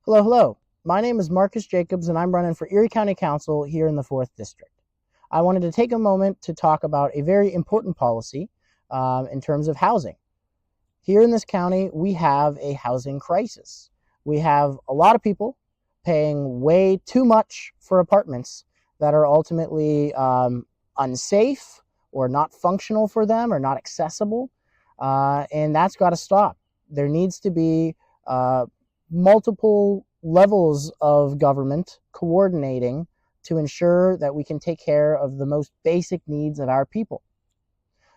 Hello, hello. My name is Marcus Jacobs, and I'm running for Erie County Council here in the 4th District. I wanted to take a moment to talk about a very important policy in terms of housing. Here in this county, we have a housing crisis. We have a lot of people paying way too much for apartments that are ultimately unsafe or not functional for them or not accessible, and that's got to stop. There needs to be multiple levels of government coordinating to ensure that we can take care of the most basic needs of our people.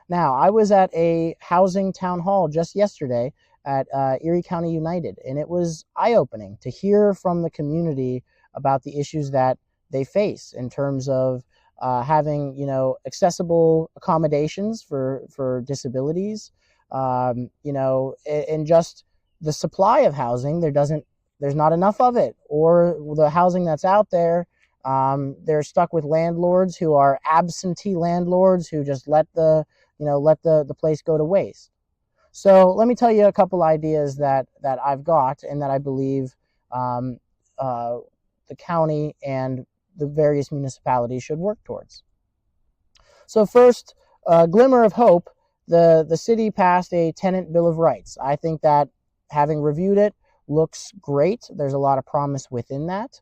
Now, I was at a housing town hall just yesterday at Erie County United, and it was eye-opening to hear from the community about the issues that they face in terms of having, accessible accommodations for disabilities, and just the supply of housing. There's not enough of it, or the housing that's out there, they're stuck with landlords who are absentee landlords who just let the place go to waste. So let me tell you a couple ideas that I've got and that I believe the county and the various municipalities should work towards. So first, glimmer of hope, the city passed a tenant bill of rights. I think that, having reviewed it, looks great. There's a lot of promise within that.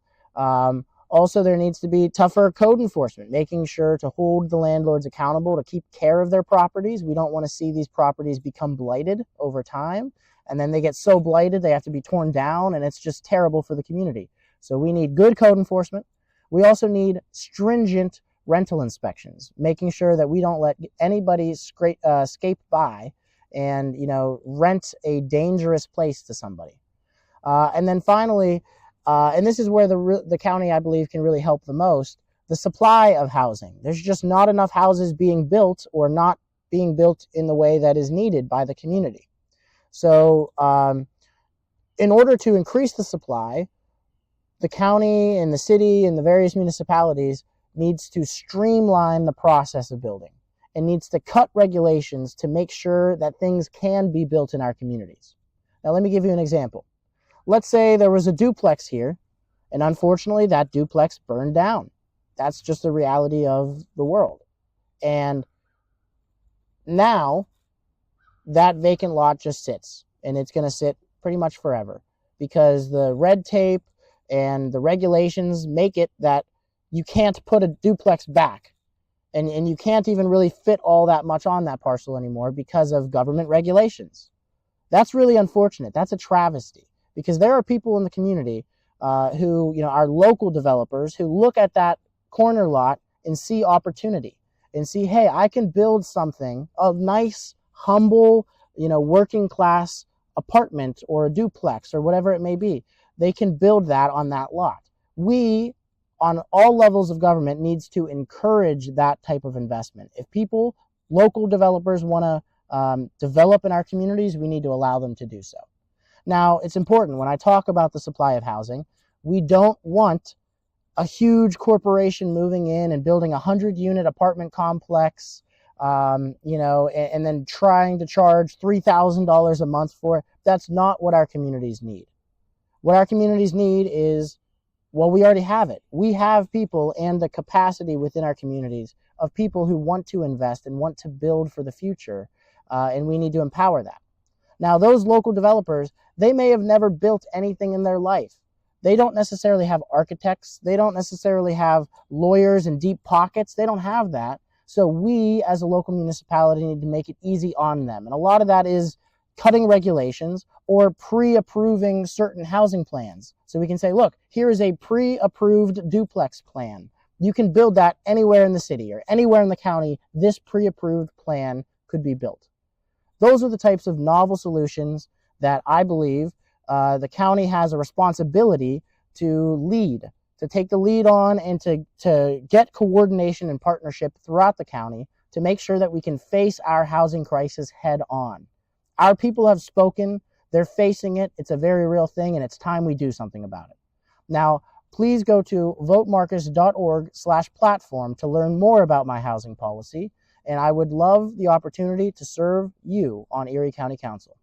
Also, there needs to be tougher code enforcement, making sure to hold the landlords accountable to keep care of their properties. We don't want to see these properties become blighted over time, and then they get so blighted they have to be torn down, and it's just terrible for the community. So we need good code enforcement. We also need stringent rental inspections, making sure that we don't let anybody escape by and rent a dangerous place to somebody. And then finally, and this is where the county, I believe, can really help the most, the supply of housing. There's just not enough houses being built, or not being built in the way that is needed by the community. So in order to increase the supply, the county and the city and the various municipalities needs to streamline the process of building, and needs to cut regulations to make sure that things can be built in our communities. Now, let me give you an example. Let's say there was a duplex here, and unfortunately that duplex burned down. That's just the reality of the world. And now that vacant lot just sits, and it's going to sit pretty much forever, because the red tape and the regulations make it that you can't put a duplex back. And you can't even really fit all that much on that parcel anymore because of government regulations. That's really unfortunate. That's a travesty, because there are people in the community who are local developers who look at that corner lot and see opportunity and see, hey, I can build something, a nice, humble, working class apartment or a duplex or whatever it may be. They can build that on that lot. We, on all levels of government, needs to encourage that type of investment. If people, local developers, want to develop in our communities, we need to allow them to do so. Now, it's important when I talk about the supply of housing, we don't want a huge corporation moving in and building a 100-unit apartment complex, and then trying to charge $3,000 a month for it. That's not what our communities need. What our communities need is, well, we already have it. We have people and the capacity within our communities of people who want to invest and want to build for the future, and we need to empower that. Now, those local developers, they may have never built anything in their life. They don't necessarily have architects. They don't necessarily have lawyers and deep pockets. They don't have that. So we, as a local municipality, need to make it easy on them. And a lot of that is cutting regulations or pre-approving certain housing plans. So we can say, look, here is a pre-approved duplex plan. You can build that anywhere in the city or anywhere in the county. This pre-approved plan could be built. Those are the types of novel solutions that I believe the county has a responsibility to lead, to take the lead on, and to get coordination and partnership throughout the county to make sure that we can face our housing crisis head on. Our people have spoken. They're facing it. It's a very real thing, and it's time we do something about it. Now, please go to votemarcus.org/platform to learn more about my housing policy, and I would love the opportunity to serve you on Erie County Council.